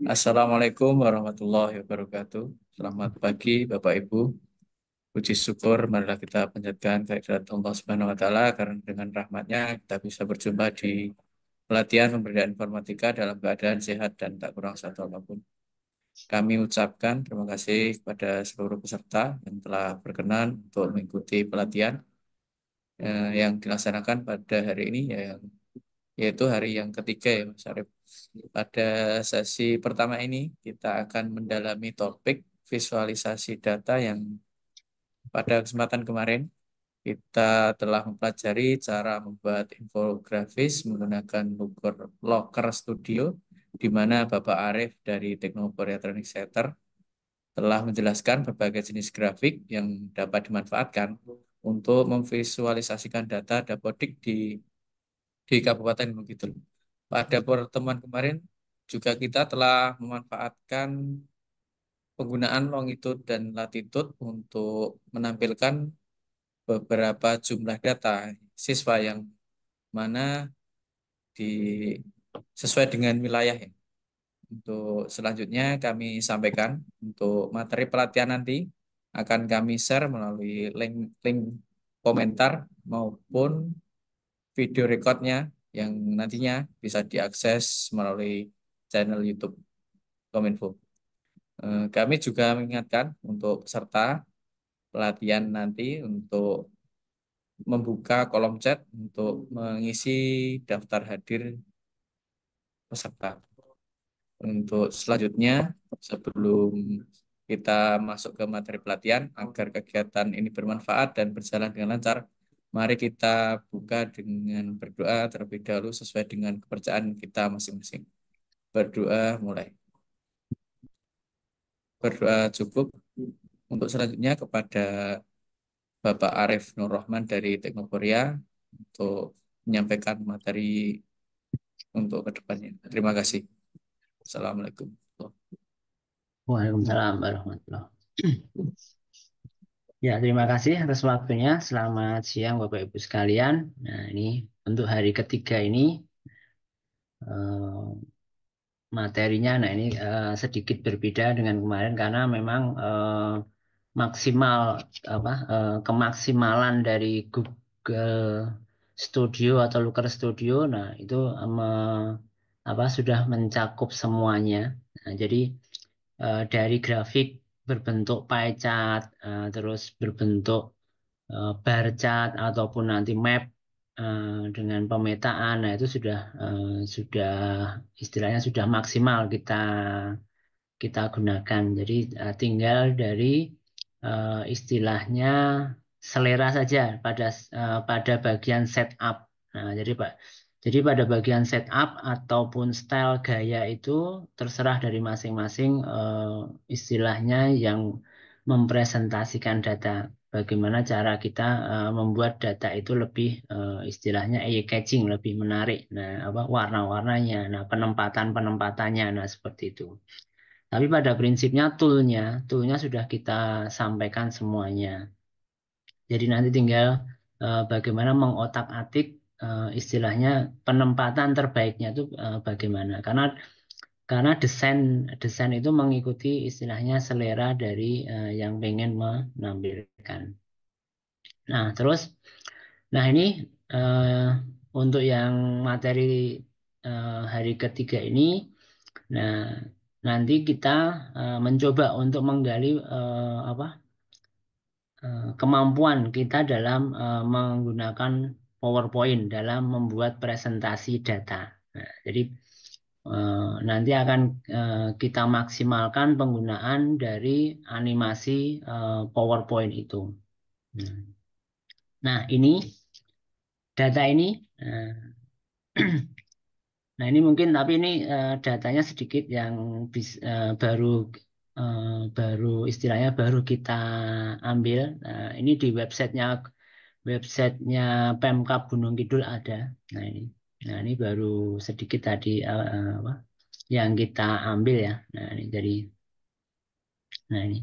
Assalamualaikum warahmatullahi wabarakatuh. Selamat pagi Bapak Ibu. Puji syukur marilah kita panjatkan kehadirat Allah Subhanahu wa taala karena dengan rahmatnya kita bisa berjumpa di pelatihan pemberdayaan informatika dalam keadaan sehat dan tak kurang satu apapun. Kami ucapkan terima kasih kepada seluruh peserta yang telah berkenan untuk mengikuti pelatihan yang dilaksanakan pada hari ini yaitu hari yang ketiga ya Mas Arif. Pada sesi pertama ini kita akan mendalami topik visualisasi data yang pada kesempatan kemarin kita telah mempelajari cara membuat infografis menggunakan Locker Studio di mana Bapak Arif dari Teknoporia Training Center telah menjelaskan berbagai jenis grafik yang dapat dimanfaatkan untuk memvisualisasikan data dapodik di Kabupaten Gunung Kidul. Pada pertemuan kemarin juga kita telah memanfaatkan penggunaan longitude dan latitude untuk menampilkan beberapa jumlah data siswa yang mana di sesuai dengan wilayah ya. Untuk selanjutnya kami sampaikan untuk materi pelatihan nanti akan kami share melalui link komentar maupun video recordnya yang nantinya bisa diakses melalui channel YouTube Kominfo. Kami juga mengingatkan untuk peserta pelatihan nanti untuk membuka kolom chat untuk mengisi daftar hadir peserta. Untuk selanjutnya, sebelum kita masuk ke materi pelatihan, agar kegiatan ini bermanfaat dan berjalan dengan lancar, mari kita buka dengan berdoa terlebih dahulu sesuai dengan kepercayaan kita masing-masing. Berdoa mulai. Berdoa cukup. Untuk selanjutnya kepada Bapak Arif Nur Rahman dari Teknoporia untuk menyampaikan materi untuk kedepannya. Terima kasih. Assalamualaikum. Waalaikumsalam warahmatullahi wabarakatuh. Ya, terima kasih atas waktunya. Selamat siang Bapak Ibu sekalian. Nah, ini untuk hari ketiga ini eh, materinya, nah ini sedikit berbeda dengan kemarin karena memang maksimal kemaksimalan dari Google Studio atau Looker Studio, nah itu sudah mencakup semuanya. Nah, jadi dari grafik berbentuk pie chart, terus berbentuk bar chart ataupun nanti map dengan pemetaan, nah itu sudah istilahnya sudah maksimal kita gunakan. Jadi tinggal dari istilahnya selera saja pada bagian setup. Nah, jadi pada bagian setup ataupun style gaya itu terserah dari masing-masing istilahnya yang mempresentasikan data. Bagaimana cara kita membuat data itu lebih istilahnya eye-catching, lebih menarik. Nah, warna-warnanya, nah penempatan-penempatannya, nah seperti itu. Tapi pada prinsipnya toolnya sudah kita sampaikan semuanya. Jadi nanti tinggal bagaimana mengotak-atik istilahnya penempatan terbaiknya itu bagaimana. Karena desain itu mengikuti istilahnya selera dari yang pengen menampilkan. Nah ini untuk yang materi hari ketiga ini, nah nanti kita mencoba untuk menggali kemampuan kita dalam menggunakan PowerPoint dalam membuat presentasi data. Nah, jadi nanti akan kita maksimalkan penggunaan dari animasi PowerPoint itu. Nah, ini data ini. Nah, ini mungkin tapi ini datanya sedikit yang baru istilahnya baru kita ambil. Nah, ini di websitenya Pemkab Gunung Kidul ada. Nah ini baru sedikit tadi yang kita ambil ya. Nah ini.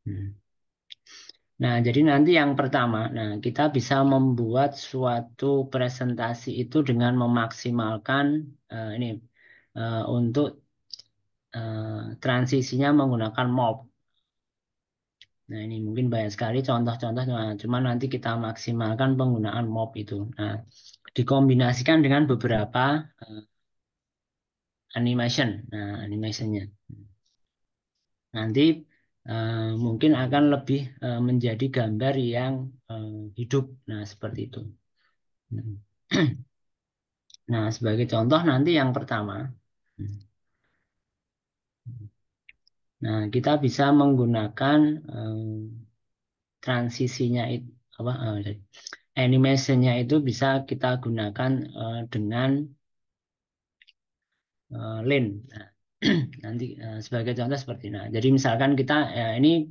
Hmm. Nah, jadi nanti yang pertama, nah kita bisa membuat suatu presentasi itu dengan memaksimalkan ini untuk transisinya menggunakan mob. Nah, ini mungkin banyak sekali contoh-contoh, nah, cuman nanti kita maksimalkan penggunaan mob itu. Nah, dikombinasikan dengan beberapa animation. Nah, animationnya. Nanti mungkin akan lebih menjadi gambar yang hidup. Nah, seperti itu. Nah, sebagai contoh nanti yang pertama. Nah, kita bisa menggunakan transisinya itu apa animationnya itu bisa kita gunakan dengan lane. Nah, nanti sebagai contoh seperti ini. Nah, jadi misalkan kita ini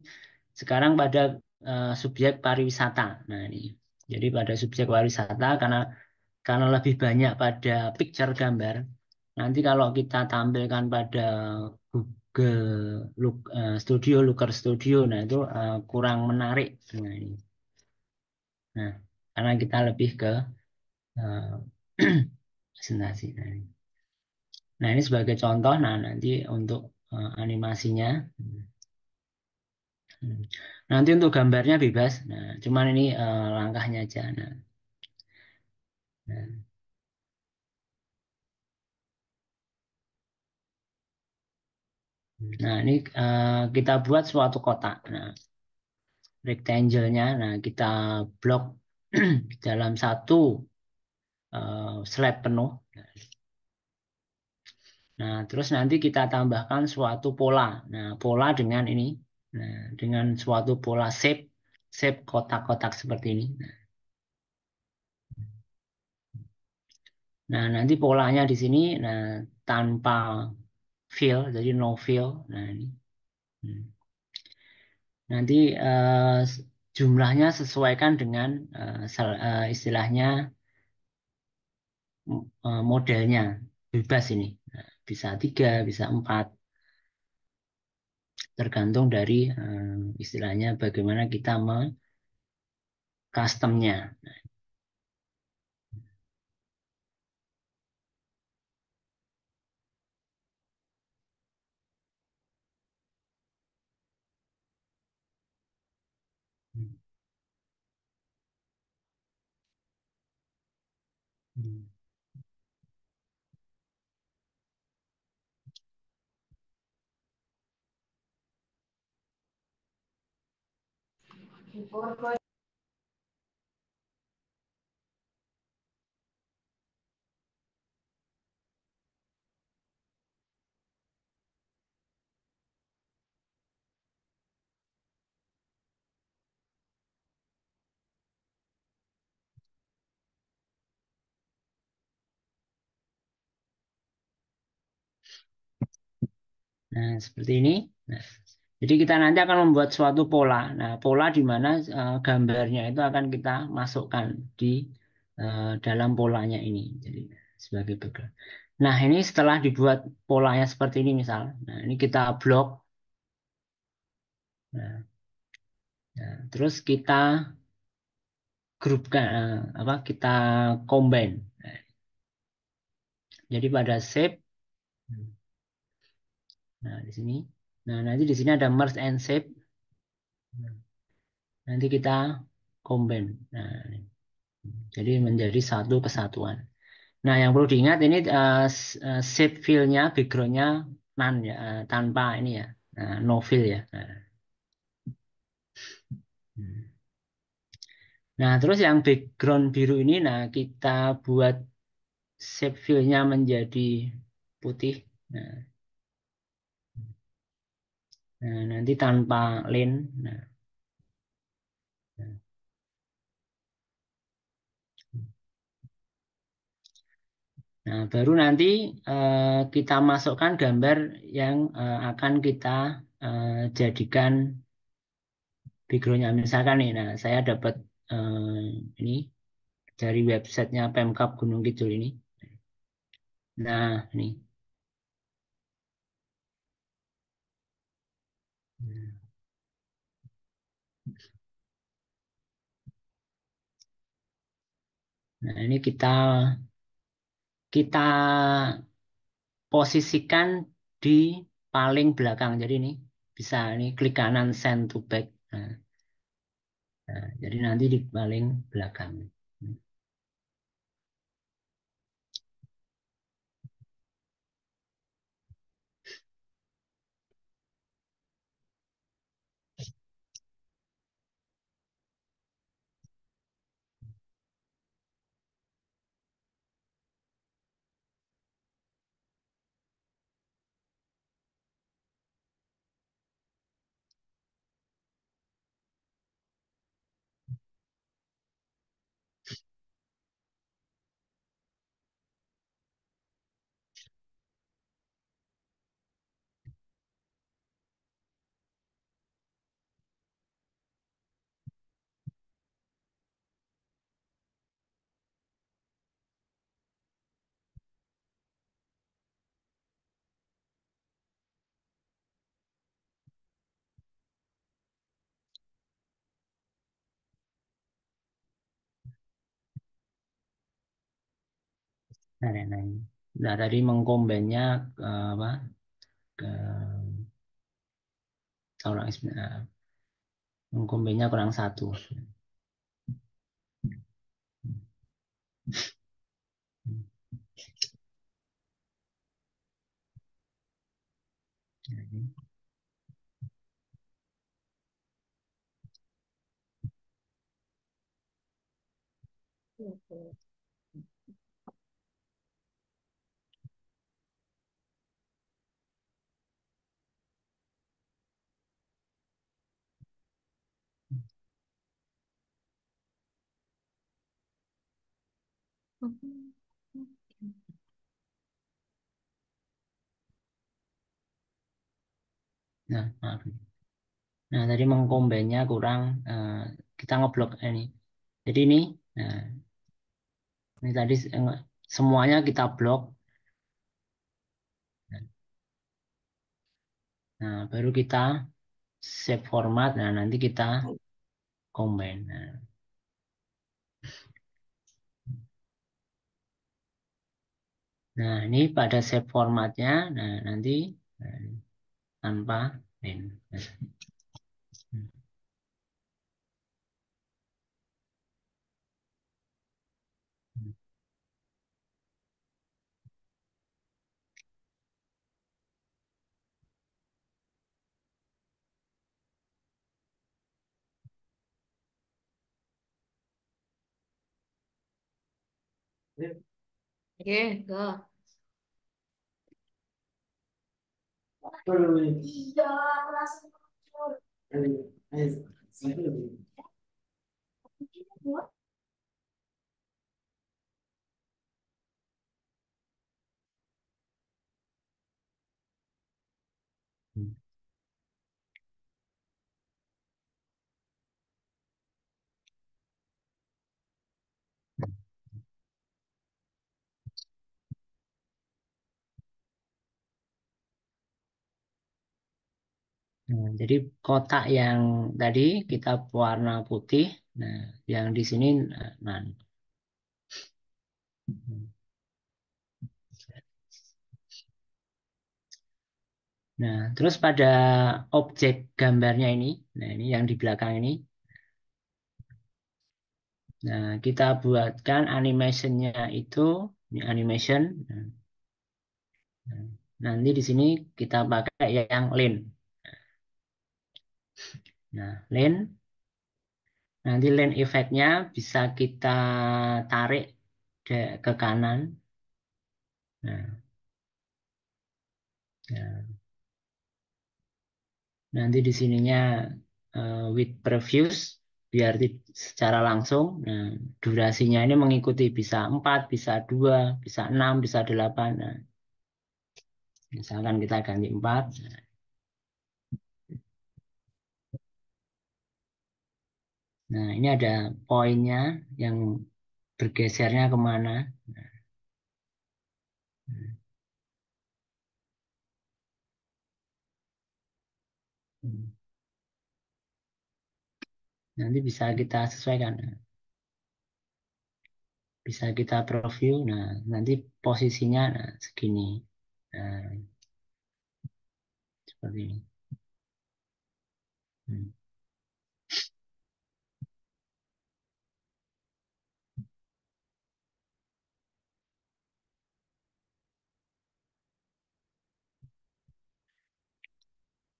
sekarang pada subjek pariwisata. Nah, ini. Jadi pada subjek pariwisata karena lebih banyak pada picture gambar. Nanti kalau kita tampilkan pada Google Studio, Looker Studio, nah itu kurang menarik. Nah, ini. Nah, karena kita lebih ke presentasi. Nah, ini sebagai contoh. Nah, nanti untuk animasinya. Nanti untuk gambarnya bebas. Nah, cuman ini langkahnya aja. Nah, nah, ini kita buat suatu kotak. Nah, rectangle-nya. Nah, kita blok dalam satu slab penuh. Nah, terus nanti kita tambahkan suatu pola. Nah, pola dengan ini. Nah, dengan suatu pola shape kotak-kotak seperti ini. Nah, nanti polanya di sini nah tanpa fill, jadi no fill. Nah, ini. Hmm. Nanti jumlahnya sesuaikan dengan istilahnya modelnya bebas ini. Nah, bisa 3, bisa 4, tergantung dari istilahnya bagaimana kita customnya. Nah, seperti ini. Nah, jadi kita nanti akan membuat suatu pola. Nah, pola di mana gambarnya itu akan kita masukkan di dalam polanya ini. Jadi sebagai background. Nah, ini setelah dibuat polanya seperti ini misal. Nah, ini kita blok. Nah, nah, terus kita grupkan apa? Kita combine. Nah, jadi pada shape. Nah, di sini. Nah, nanti di sini ada merge and shape. Nanti kita combine. Nah, jadi menjadi satu kesatuan. Nah, yang perlu diingat ini shape fill-nya, background-nya none ya, tanpa ini ya, no fill ya. Nah, terus yang background biru ini, nah kita buat shape fill-nya menjadi putih. Nah, nanti tanpa line. Nah, nah, baru nanti kita masukkan gambar yang akan kita jadikan background-nya. Misalkan nih, nah saya dapat ini dari websitenya Pemkab Gunung Kidul ini. Nah, ini. Nah, ini kita posisikan di paling belakang. Jadi ini bisa ini klik kanan send to back. Jadi nanti di paling belakang. Nah, tadi mengkombennya apa? Ke seorang mengkombennya kurang satu. Nah, maaf. Nah, tadi mengkombennya kurang, kita ngeblok ini. Jadi nah, ini tadi semuanya kita blok. Nah, baru kita save format. Nah, nanti kita combine. Nah, ini pada save formatnya. Nah, nanti nah, tanpa len. Oke, go. Nah, jadi kotak yang tadi kita warna putih. Nah, yang di sini nah. Nah, terus pada objek gambarnya ini, nah ini yang di belakang ini, nah kita buatkan animationnya itu, ini animation. Nah, nanti di sini kita pakai yang line. Nah, line, nanti line effect-nya bisa kita tarik ke kanan. Nah, ya. Nanti di sininya with previews biar secara langsung. Nah, durasinya ini mengikuti bisa 4, bisa 2, bisa 6, bisa 8. Nah, misalkan kita ganti 4. Nah, ini ada poinnya yang bergesernya kemana. Nanti bisa kita sesuaikan. Bisa kita preview. Nah, nanti posisinya segini. Nah, seperti ini. Hmm.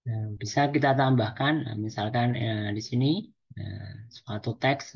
Nah, bisa kita tambahkan, nah, misalkan di sini suatu teks.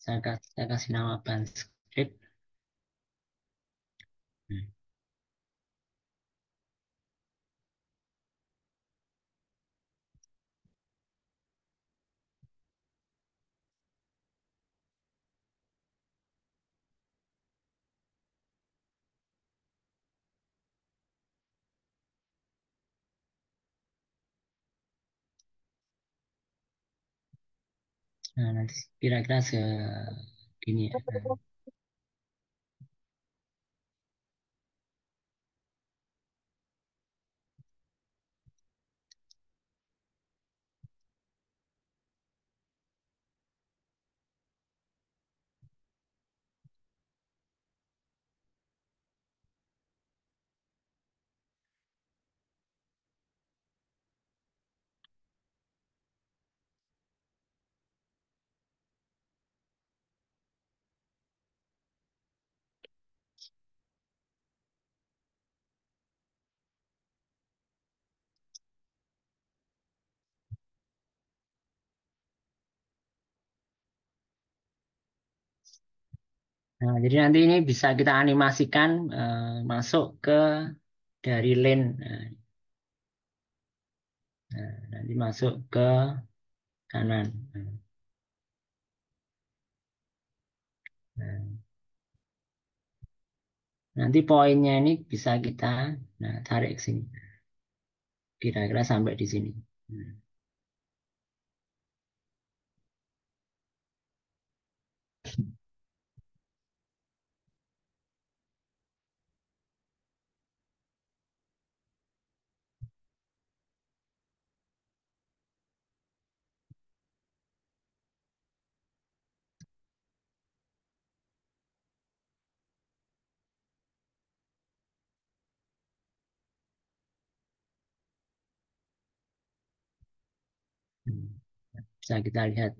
Saya kasih nama ban script. Hmm. Nah, nanti kira-kira segini ya. Nah, jadi nanti ini bisa kita animasikan masuk ke dari lane. Nanti masuk ke kanan. Nah, nanti poinnya ini bisa kita tarik ke sini. Kira-kira sampai di sini. Nah, hmm. Bisa kita lihat.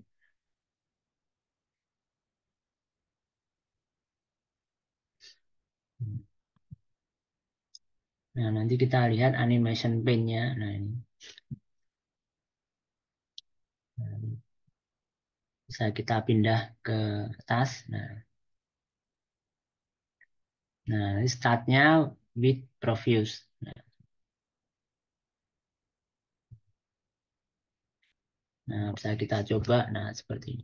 Nah, nanti kita lihat animation pane-nya. Nah, ini. Nah, bisa kita pindah ke atas. Nah, ini startnya with previews. Nah, bisa kita coba. Nah, seperti ini.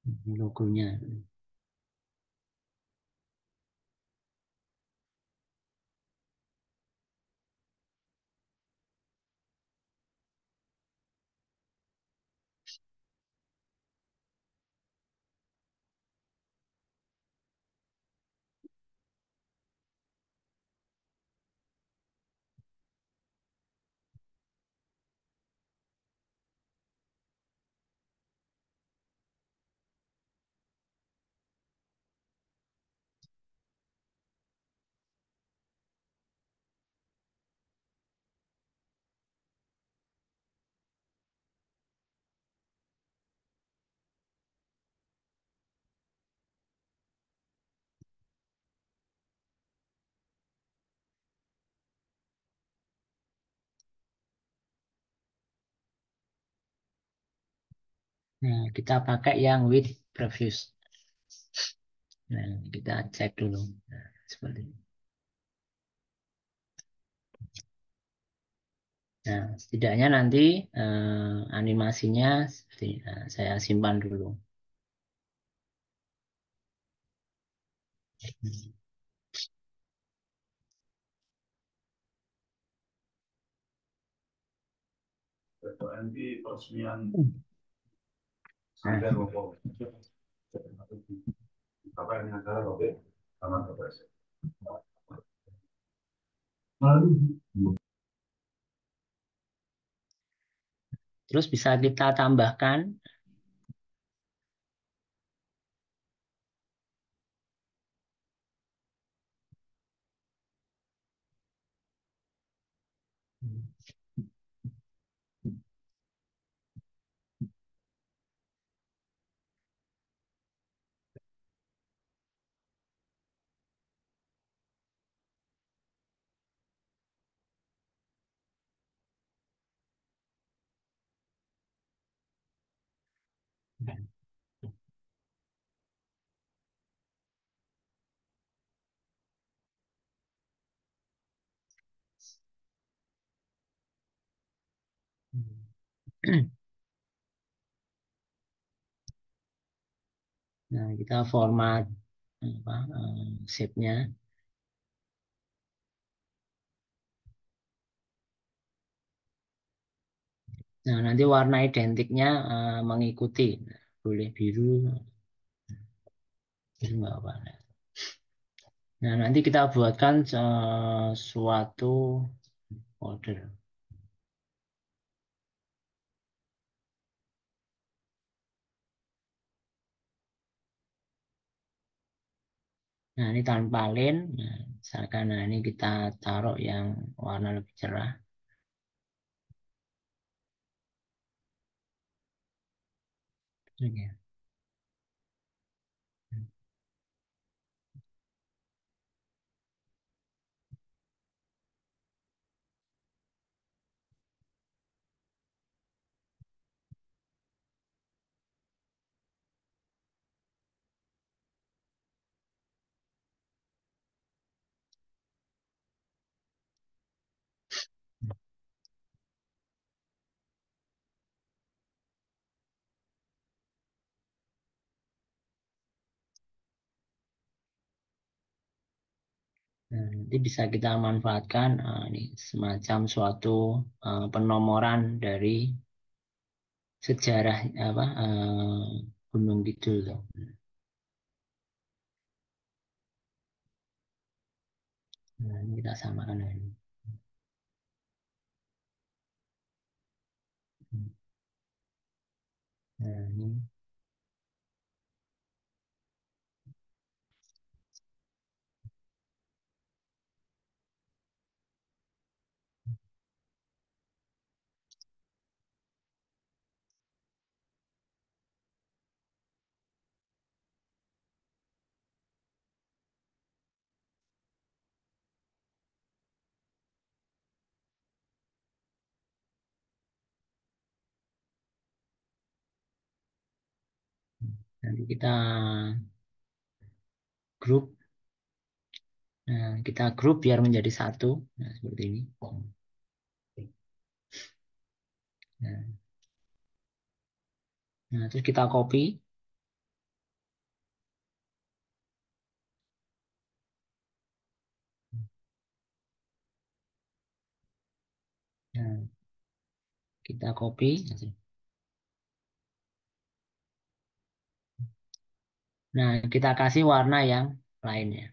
Ini logonya. Nah, kita pakai yang with previews. Nah, kita cek dulu. Nah, seperti ini. Nah, setidaknya nanti animasinya seperti saya simpan dulu. Terus bisa kita tambahkan. Nah, kita format apa, shape-nya. Nah, nanti warna identiknya mengikuti. Boleh biru, biru nggak apa. Nah, nanti kita buatkan suatu folder. Nah, ini tanpa lane. Nah, misalkan, nah ini kita taruh yang warna lebih cerah. Oke. Nah, nanti bisa kita manfaatkan ini semacam suatu penomoran dari sejarah apa Gunung Kidul tuh. Nah, ini kita samakan ini. Nah, ini. Nanti kita grup. Nah, kita grup biar menjadi satu. Nah, seperti ini. Nah, nah, terus kita copy. Nah, kita copy. Nah, kita kasih warna yang lainnya.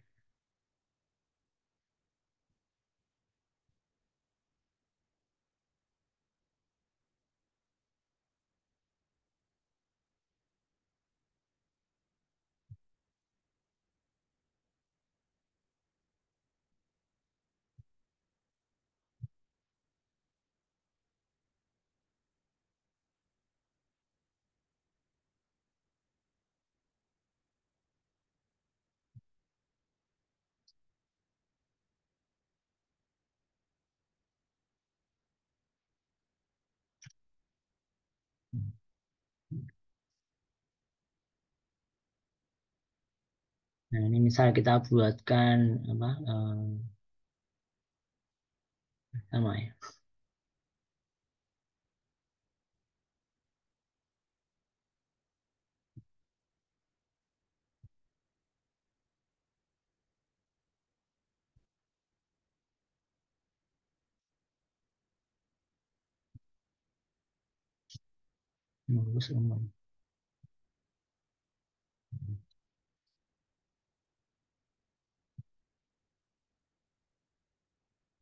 Nah, ini misal kita buatkan apa sama ya. Lulus umum.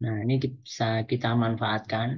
Nah, ini bisa kita manfaatkan.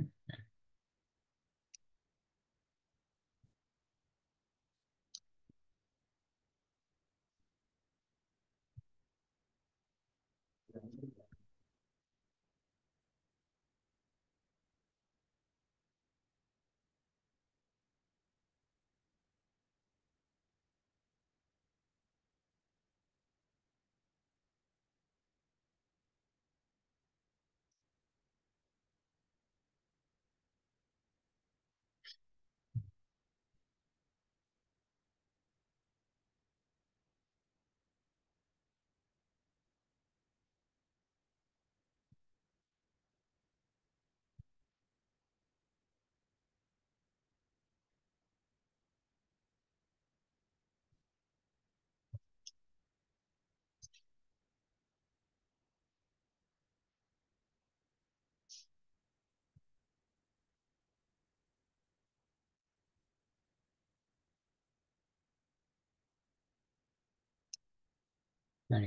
Nah,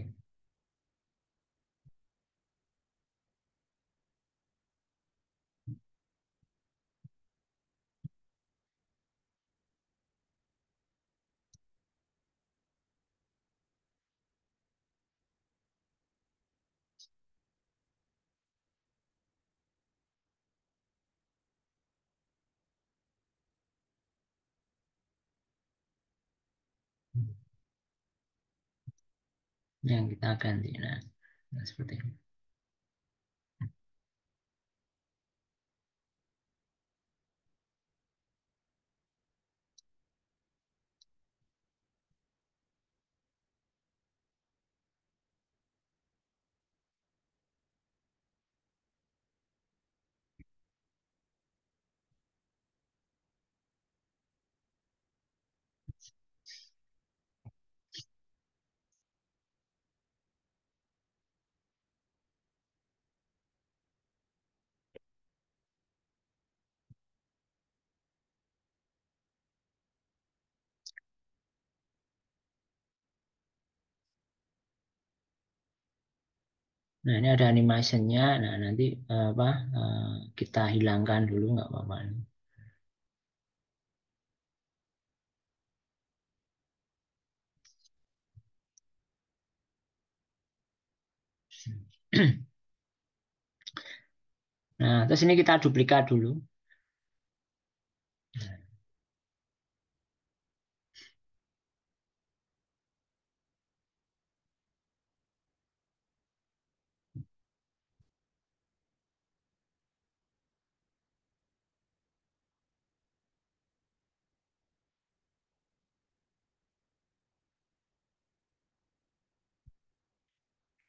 yang kita ganti. Nah, seperti ini. Nah, ini ada animasinya. Nah, nanti apa kita hilangkan dulu nggak apa-apa. Nah, terus ini kita duplikat dulu.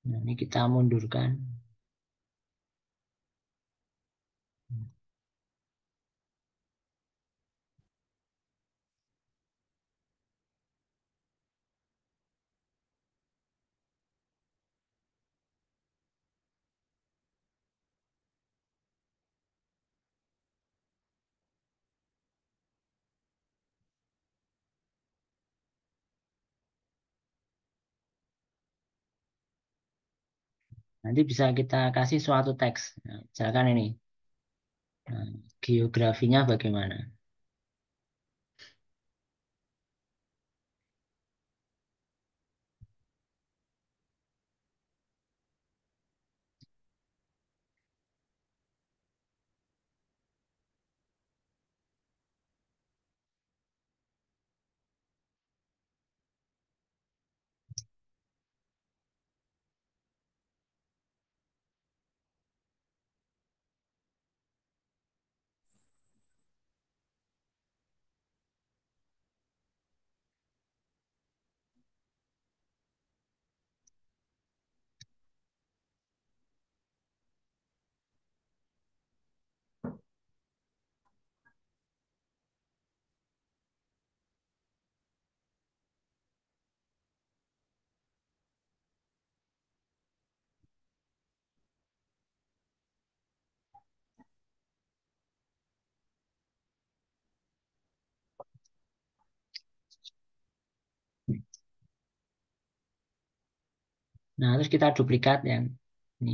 Nah, ini kita mundurkan. Nanti bisa kita kasih suatu teks. Nah, misalkan ini. Nah, geografinya bagaimana? Nah, terus kita duplikat yang ini.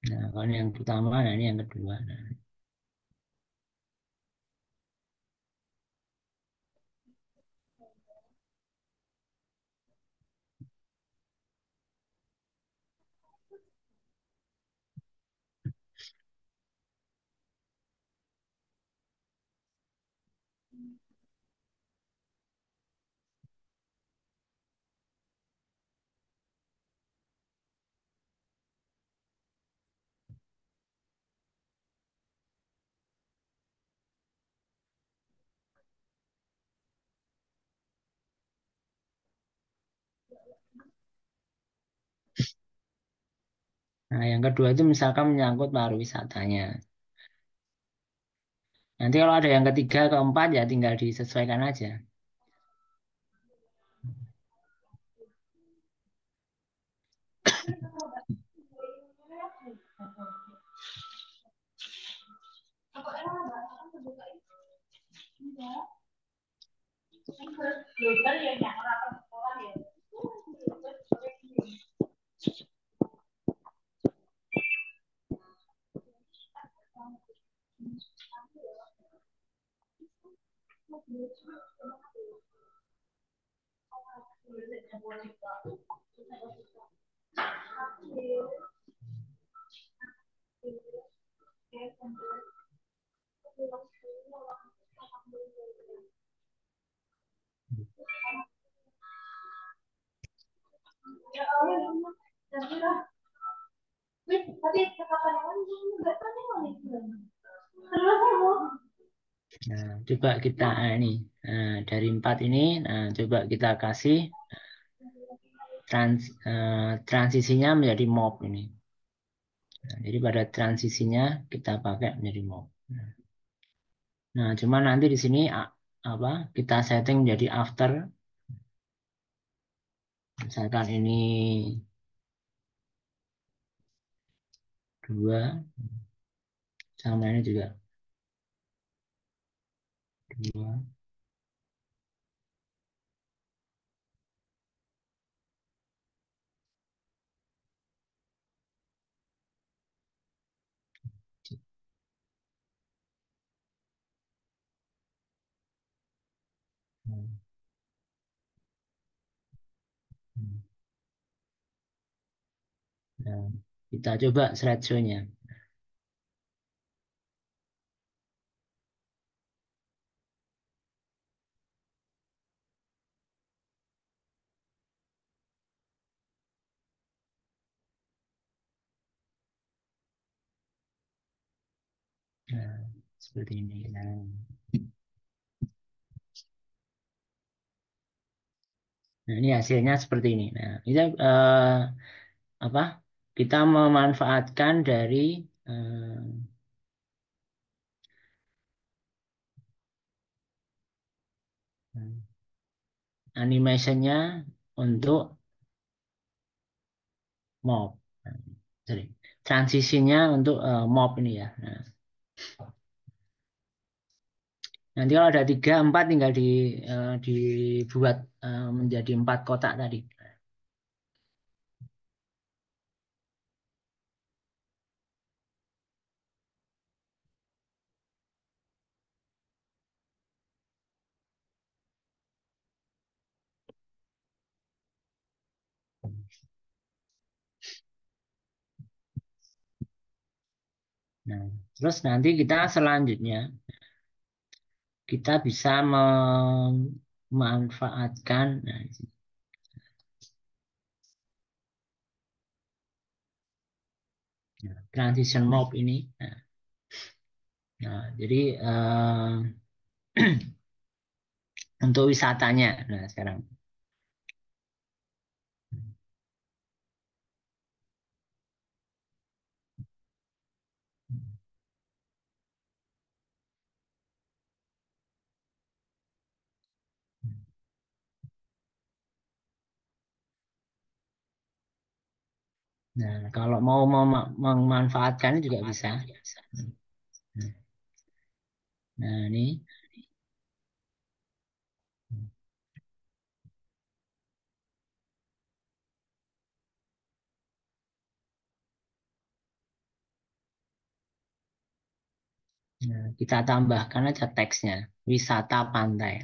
Nah, kalau ini yang pertama, nah ini yang kedua. Nah, yang kedua itu misalkan menyangkut pariwisatanya. Nanti kalau ada yang ketiga, keempat ya tinggal disesuaikan aja. Nah, coba kita ini dari empat ini, coba kita kasih transisinya menjadi mob ini. Nah, jadi pada transisinya kita pakai menjadi mob. Nah, cuma nanti di sini apa kita setting menjadi after. Misalkan ini 2, sama ini juga 2. Nah, kita coba slideshow-nya. Nah, seperti ini. Nah, ini hasilnya seperti ini. Nah, ini apa? Kita memanfaatkan dari animation-nya untuk mob. Sorry. Transisinya untuk mob ini ya. Nah, nanti kalau ada 3, 4 tinggal dibuat menjadi 4 kotak tadi. Nah, terus nanti kita selanjutnya kita bisa memanfaatkan transition mob ini. Nah, jadi untuk wisatanya. Nah, sekarang. Nah, kalau mau memanfaatkannya juga bisa. Nah, ini. Nah, kita tambahkan aja teksnya, wisata pantai.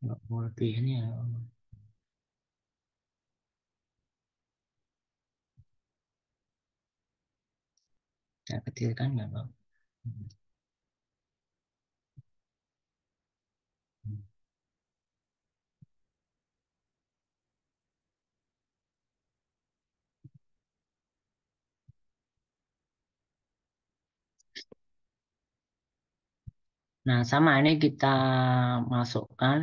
Nggak mau lebih ini ya, saya kecilkan nggak Bang? Nah, sama ini kita masukkan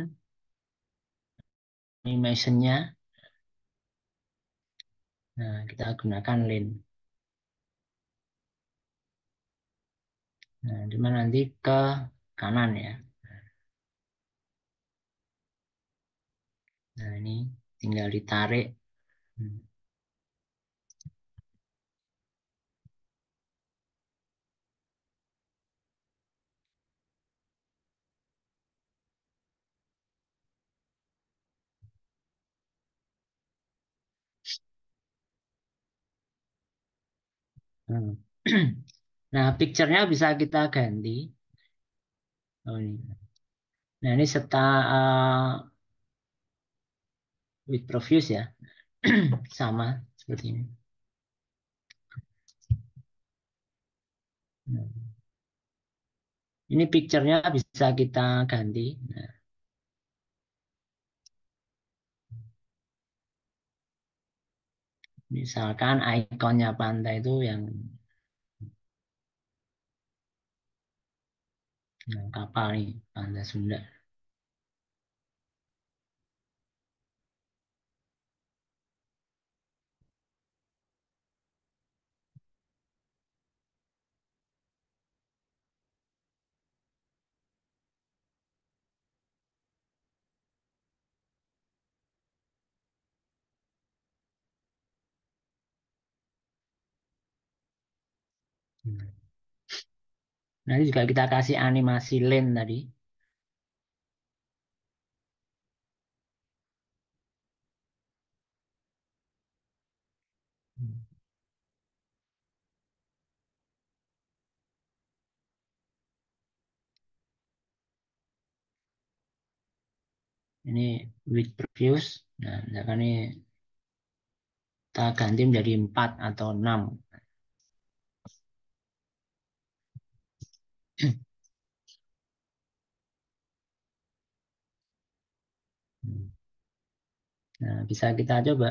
animation-nya. Nah, kita gunakan link. Nah, di mana nanti ke kanan ya. Nah, ini tinggal ditarik. Hmm. Hmm. Nah, picture-nya bisa kita ganti. Oh, ini. Nah, ini serta with previews ya. Sama seperti ini. Nah, ini picture-nya bisa kita ganti. Nah, misalkan ikonnya pantai itu yang kapal nih, Pantai Sunda. Hmm. Nanti juga kita kasih animasi lane tadi. Hmm. Ini with previews. Nah, misalkan ini kita ganti menjadi 4 atau 6. Nah, bisa kita coba.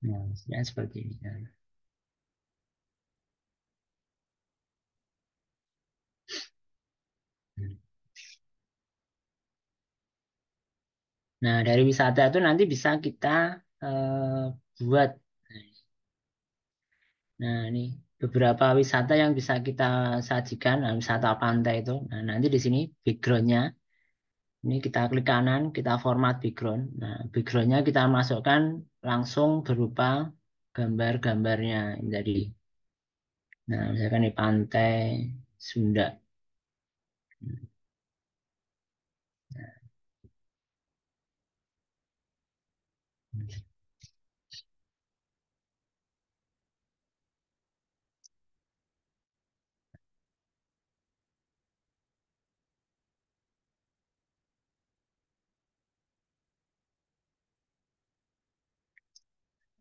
Nah, misalnya seperti ini. Nah, dari wisata itu nanti bisa kita buat. Nah, ini beberapa wisata yang bisa kita sajikan. Nah, wisata pantai itu. Nah, nanti di sini backgroundnya. Ini kita klik kanan, kita format background. Nah, backgroundnya kita masukkan langsung berupa gambar-gambarnya ini tadi. Nah, misalkan di pantai Sunda.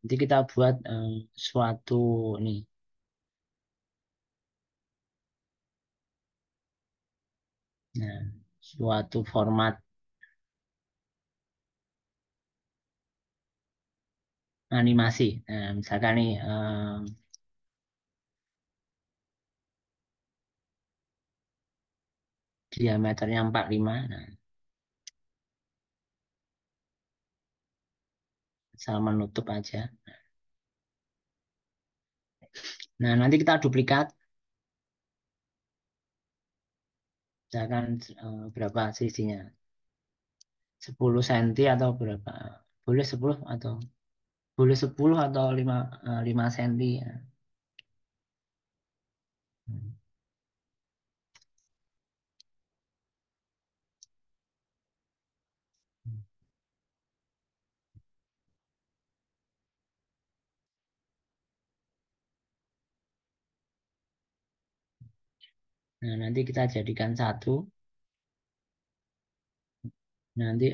Nanti kita buat suatu nih, nah, suatu format. animasi. Nah, misalkan nih diameternya 45. Nah, asal menutup aja. Nah, nanti kita duplikat. Misalkan berapa sisinya? 10 cm atau berapa? Boleh 10 atau boleh 10 atau 5 cm. Nah, nanti kita jadikan satu. Nanti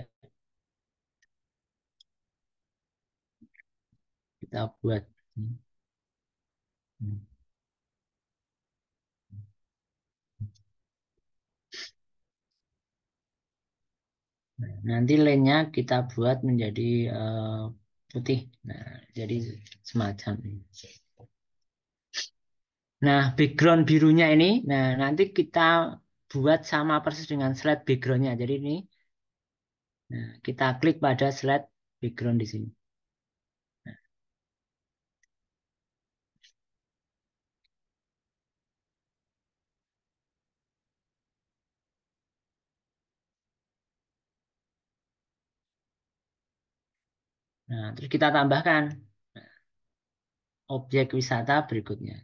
kita buat. Nah, nanti lainnya kita buat menjadi putih. Nah, jadi semacam ini. Nah, background birunya ini, nah nanti kita buat sama persis dengan slide backgroundnya. Jadi ini, nah, kita klik pada slide background di sini. Nah, terus kita tambahkan objek wisata berikutnya.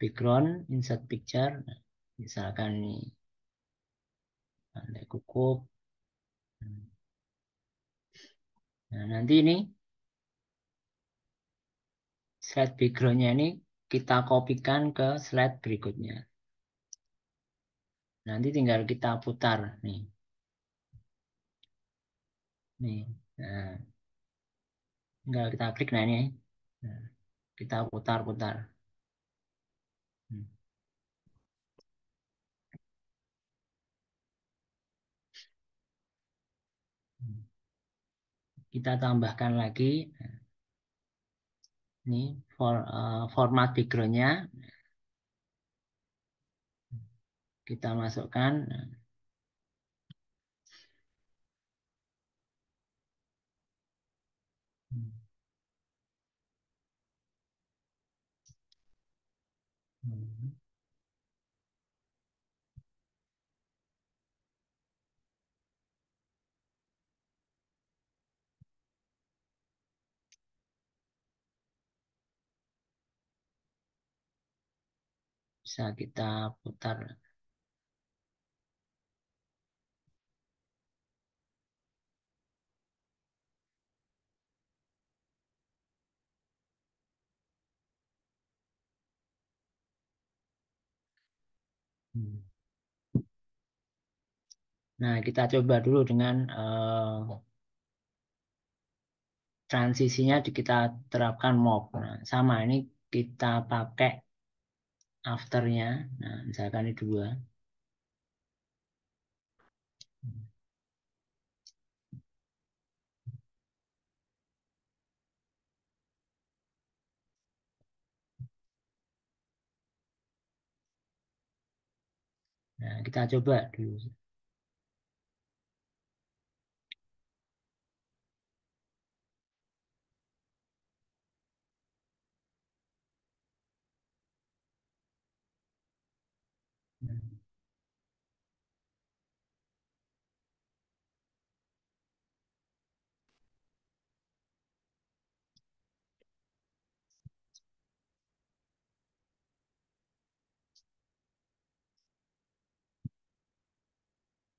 Background, insert picture. Nah, misalkan ini Pantai Kukup. Nah, nanti ini slide backgroundnya ini kita kopikan ke slide berikutnya. Nanti tinggal kita putar nih. Nih. Nah, tinggal kita klik nah ini. Nah, kita putar-putar. Kita tambahkan lagi ini format backgroundnya. Kita masukkan. Bisa kita putar. Nah, kita coba dulu dengan transisinya kita terapkan mob. Nah, sama ini kita pakai afternya. Nah, misalkan ini dua. Nah, kita coba dulu.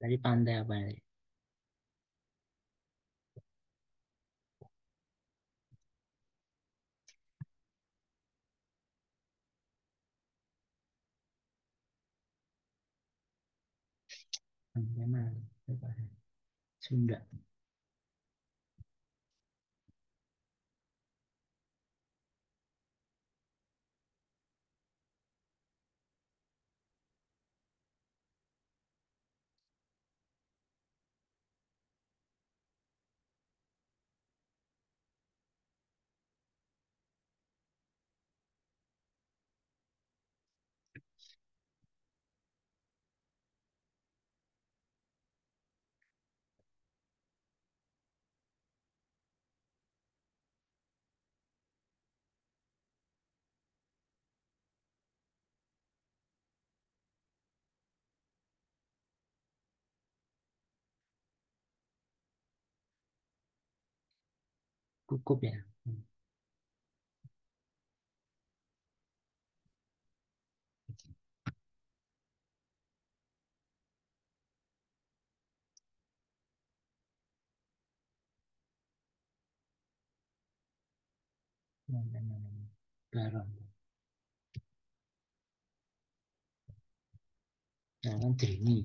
Tadi pantai apa ini? Pantai mana? Sunda. Cukup ya. Garam. Jangan dreamy.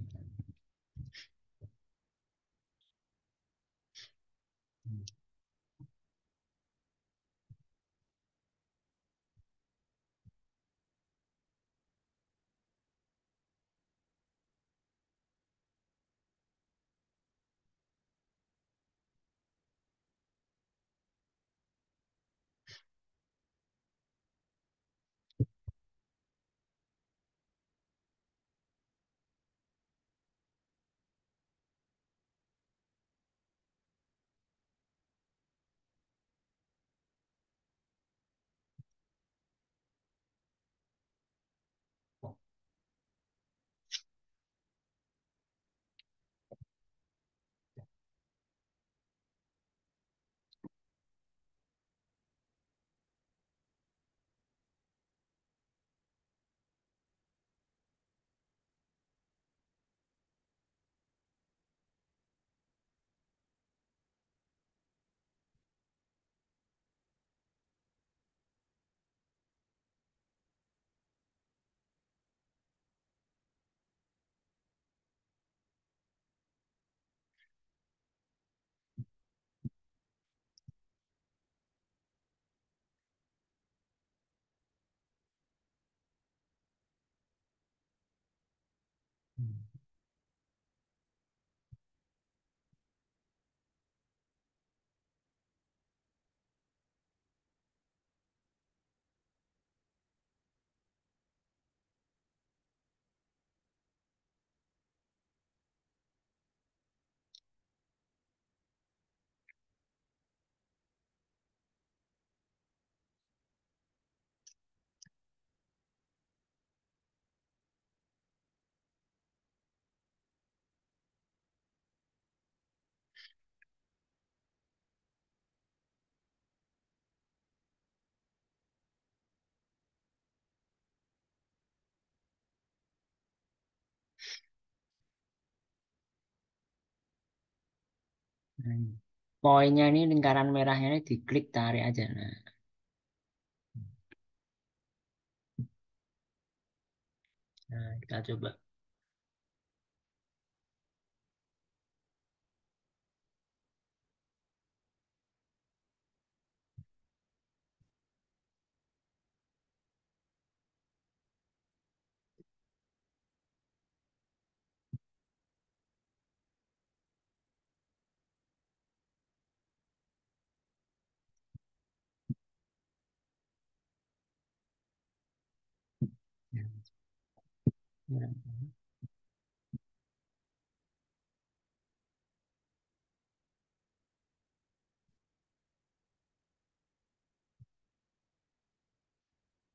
Nah, poinnya ini lingkaran merahnya ini diklik tarik aja. Nah, kita coba.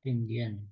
Indian.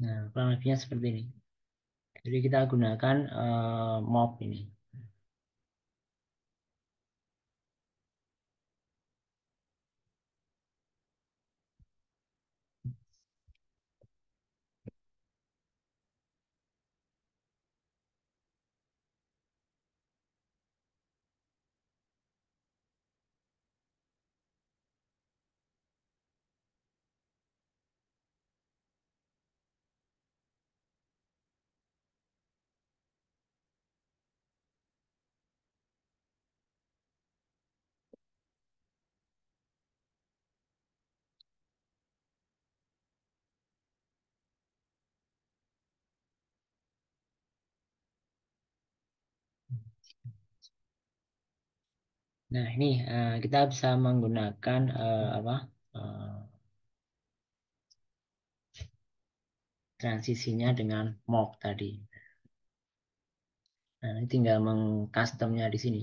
Nah, kurang lebihnya seperti ini. Jadi kita gunakan mop ini. Nah, ini kita bisa menggunakan apa? eh, transisinya dengan mop tadi. Nah, ini tinggal mengcustomnya di sini.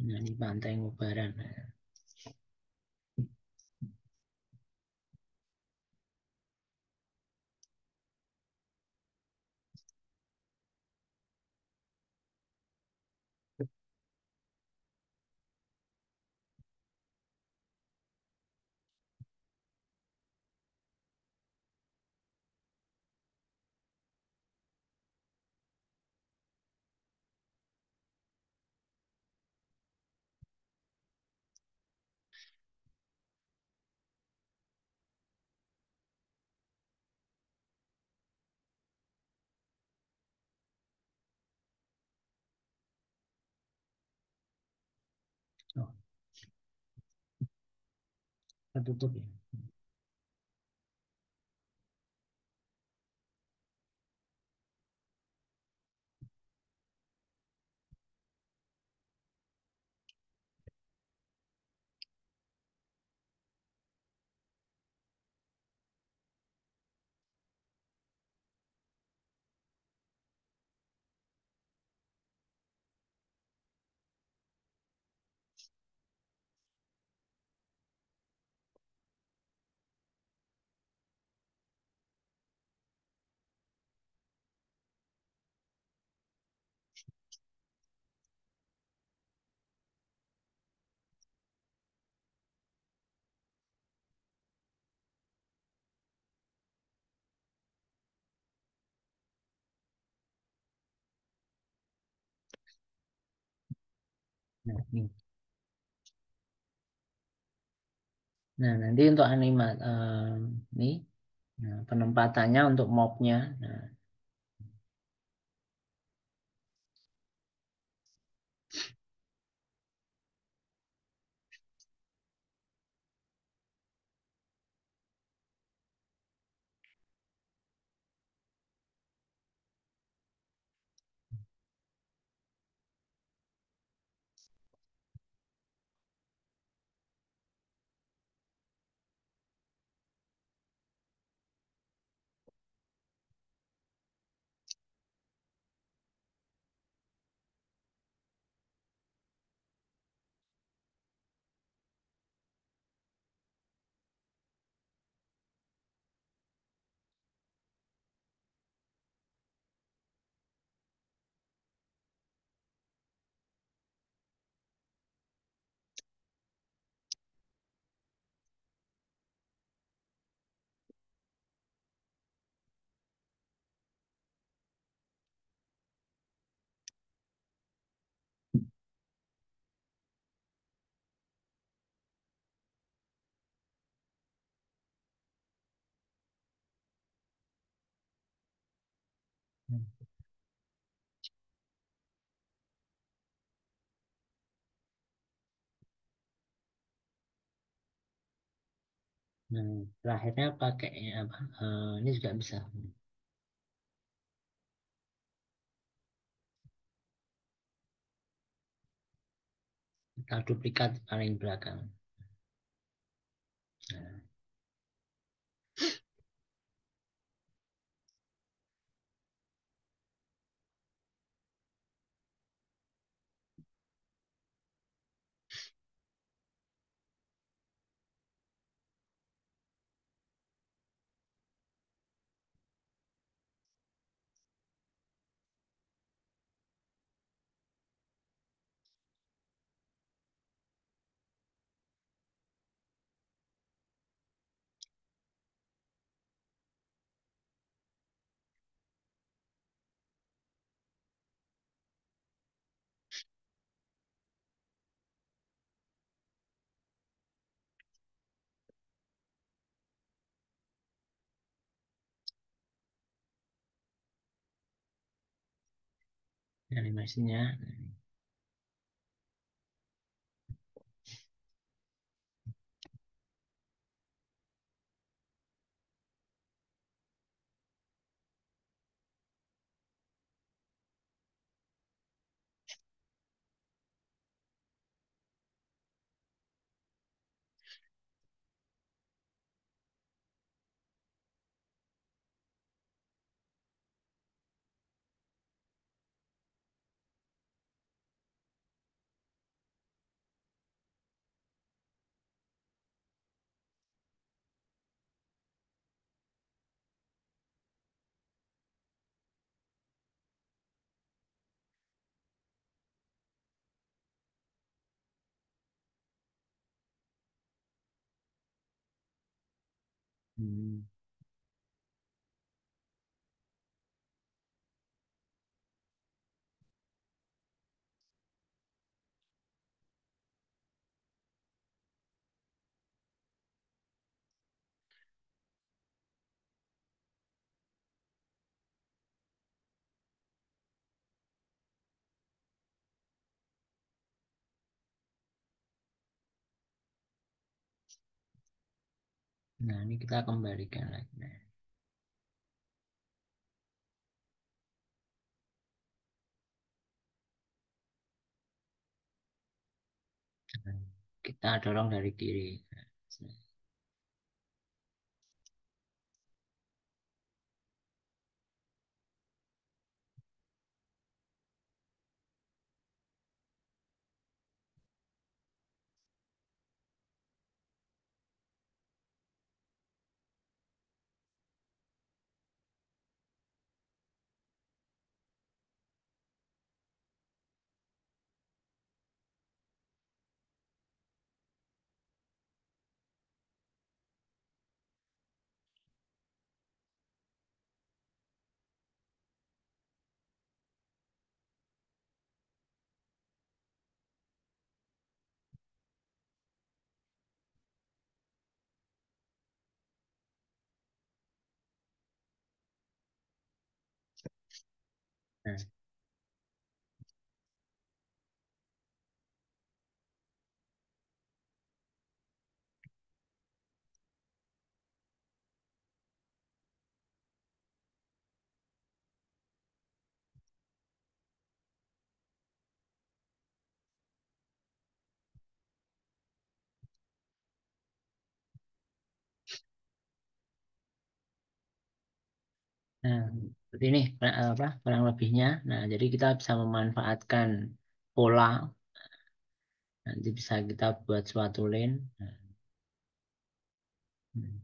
Nah, ini pantai Ngubaran. Oh, tertutup ya. Nah, ini. Nah, nanti untuk ini nah, penempatannya untuk mobnya. Nah, Nah, terakhirnya pakai apa? Ini juga bisa. Kita duplikat paling belakang. Nah, animasinya. Hmm. Nah, ini kita kembalikan lagi. Nah, kita dorong dari kiri. Nah, nah, seperti ini apa kurang lebihnya. Nah, jadi kita bisa memanfaatkan pola. Nanti bisa kita buat suatu lane. Nah, hmm.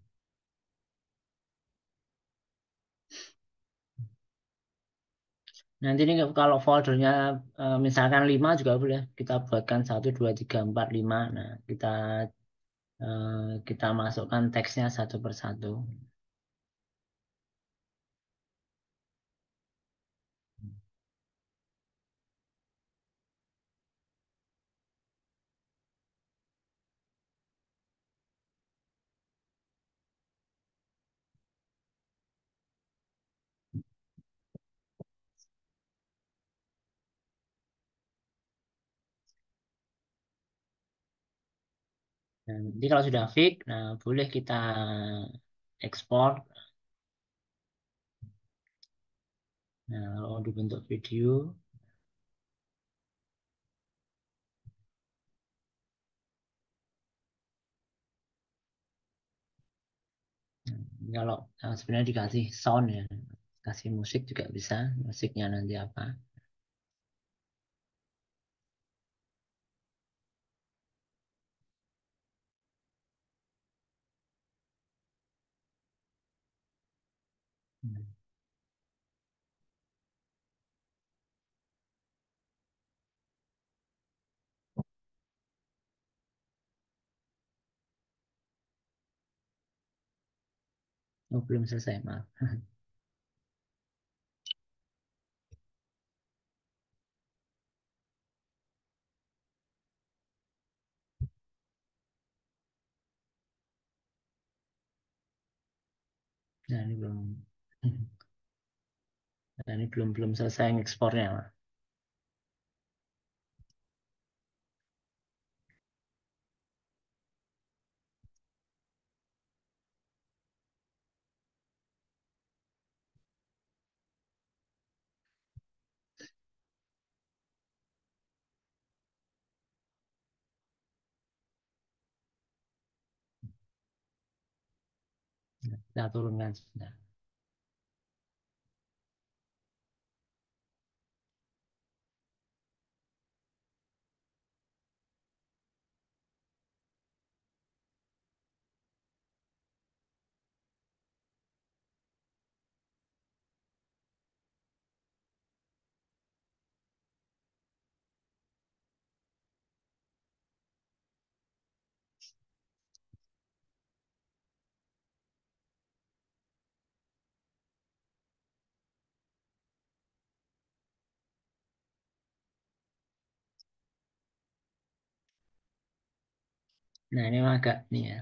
Nanti ini kalau foldernya misalkan 5 juga boleh kita buatkan 1, 2, 3, 4, 5. Nah, kita masukkan teksnya satu persatu. Nah, nanti kalau sudah fix, nah boleh kita ekspor. Nah, kalau dibentuk video, kalau sebenarnya dikasih sound ya, kasih musik juga bisa, musiknya nanti apa. Hmm. Oh, belum selesai, maaf. Nah, ini belum, nah, ini belum belum selesai ngekspornya, Mas. Kita turunkan sudah. Nah, ini agak nih ya.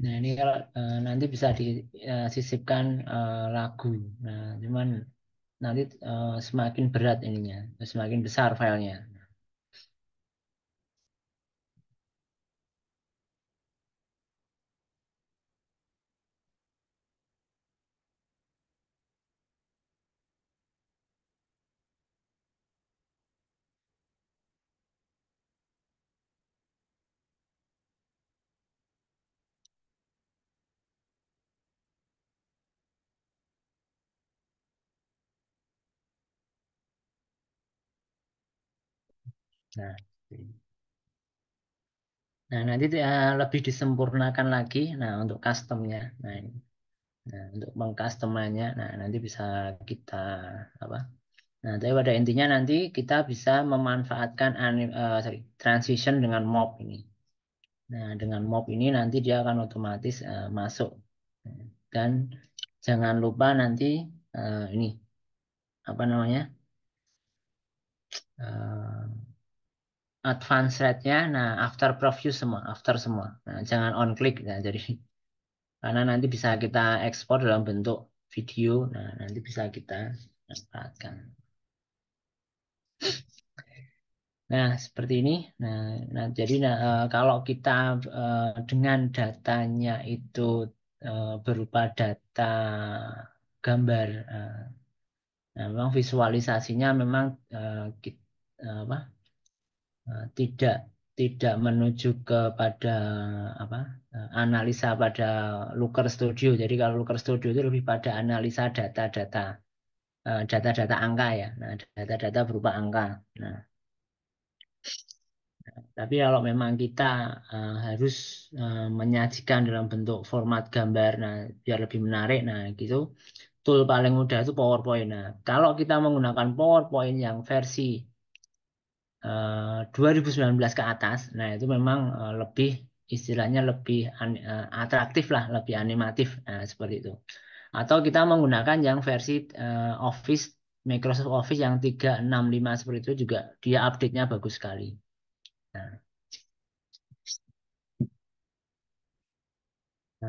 Nah, ini kalau nanti bisa disisipkan lagu. Nah, cuman nanti semakin berat ininya, semakin besar filenya. Nah, nah nanti lebih disempurnakan lagi. Nah, untuk customnya, nah, ini. Nah, untuk mengcustomanya, nah nanti bisa kita apa? Nah, tapi pada intinya nanti kita bisa memanfaatkan transition dengan mob ini. Nah, dengan mob ini nanti dia akan otomatis masuk. Dan jangan lupa nanti ini apa namanya? eh, Advance rate-nya, nah after preview semua, after semua. Nah, jangan on click. Nah, jadi karena nanti bisa kita ekspor dalam bentuk video. Nah, nanti bisa kita manfaatkan. Nah, seperti ini. Jadi kalau kita dengan datanya itu berupa data gambar, nah, memang visualisasinya memang apa, tidak tidak menuju kepada apa analisa pada Looker Studio. Jadi kalau Looker Studio itu lebih pada analisa data-data angka ya. Nah, data-data berupa angka. Nah, Tapi kalau memang kita harus menyajikan dalam bentuk format gambar, nah biar lebih menarik, nah gitu, tool paling mudah itu PowerPoint. Nah, kalau kita menggunakan PowerPoint yang versi 2019 ke atas, nah itu memang lebih istilahnya lebih atraktif lah, lebih animatif, nah, seperti itu. Atau kita menggunakan yang versi Office Microsoft Office yang 365 seperti itu juga dia update-nya bagus sekali. Nah,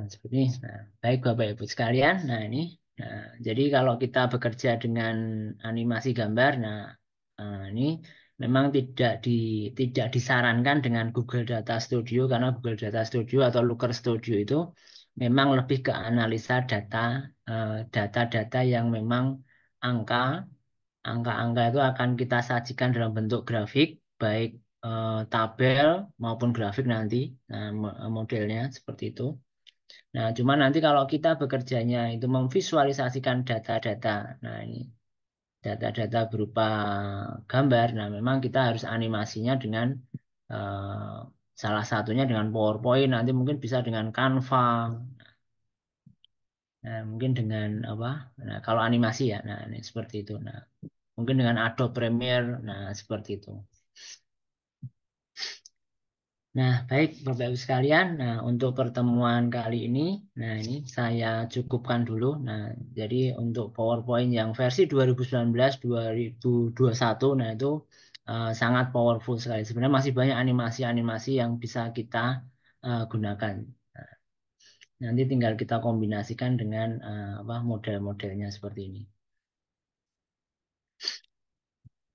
seperti ini. Nah, baik Bapak Ibu sekalian. Nah, ini. Nah, jadi kalau kita bekerja dengan animasi gambar, nah ini memang tidak disarankan dengan Google Data Studio karena Google Data Studio atau Looker Studio itu memang lebih ke analisa data-data yang memang angka angka-angka itu akan kita sajikan dalam bentuk grafik, baik tabel maupun grafik nanti, nah, modelnya seperti itu. Nah, cuma nanti kalau kita bekerjanya itu memvisualisasikan data-data, nah ini data-data berupa gambar, nah memang kita harus animasinya dengan eh, salah satunya dengan PowerPoint, nanti mungkin bisa dengan Canva, nah, mungkin dengan apa? Nah, kalau animasi ya, nah ini seperti itu. Nah, mungkin dengan Adobe Premiere, nah seperti itu. Nah, baik Bapak Ibu sekalian. Nah, untuk pertemuan kali ini, nah ini saya cukupkan dulu. Nah, jadi untuk PowerPoint yang versi 2019-2021, nah itu sangat powerful sekali. Sebenarnya masih banyak animasi-animasi yang bisa kita gunakan. Nah, nanti tinggal kita kombinasikan dengan apa model-modelnya seperti ini.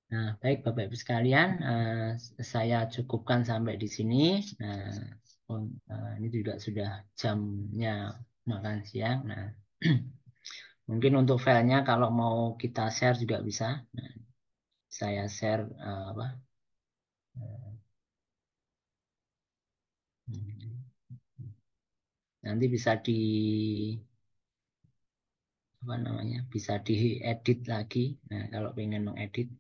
Nah, baik Bapak Ibu sekalian, saya cukupkan sampai di sini. Nah, ini juga sudah jamnya makan siang. Nah, mungkin untuk filenya kalau mau kita share juga bisa. Nah, saya share apa? Nanti bisa di apa namanya? Bisa diedit lagi. Nah, kalau pengen mengedit.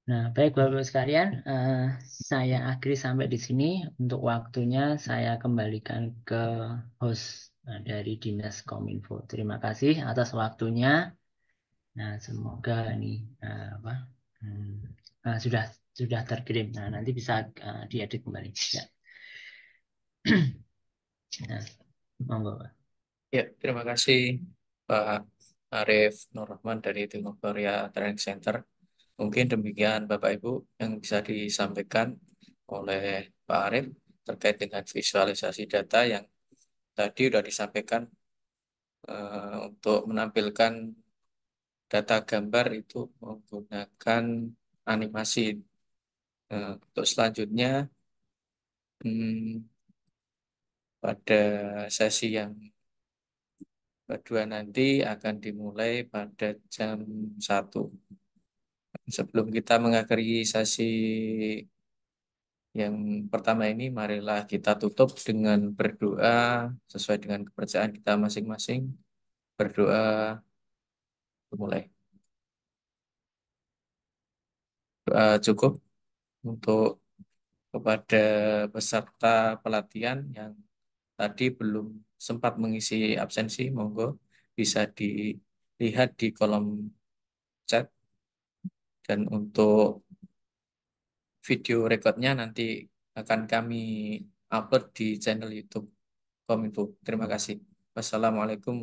Nah, baik Bapak-Ibu sekalian, saya akhiri sampai di sini. Untuk waktunya saya kembalikan ke host dari Dinas Kominfo. Terima kasih atas waktunya. Nah, semoga ini apa hmm, sudah terkirim. Nah, nanti bisa diedit kembali. Ya. Nah, monggo, Pak. Ya, terima kasih Pak Arif Nur Rahman dari Timur Korea Training Center. Mungkin demikian Bapak Ibu yang bisa disampaikan oleh Pak Arif terkait dengan visualisasi data yang tadi sudah disampaikan untuk menampilkan data gambar itu menggunakan animasi. Untuk selanjutnya hmm, pada sesi yang kedua nanti akan dimulai pada jam 1. Sebelum kita mengakhiri sesi yang pertama ini, marilah kita tutup dengan berdoa sesuai dengan kepercayaan kita masing-masing. Berdoa mulai. Doa cukup untuk kepada peserta pelatihan yang tadi belum sempat mengisi absensi, monggo bisa dilihat di kolom chat. Dan untuk video recordnya nanti akan kami upload di channel YouTube Kominfo. Terima kasih. Wassalamualaikum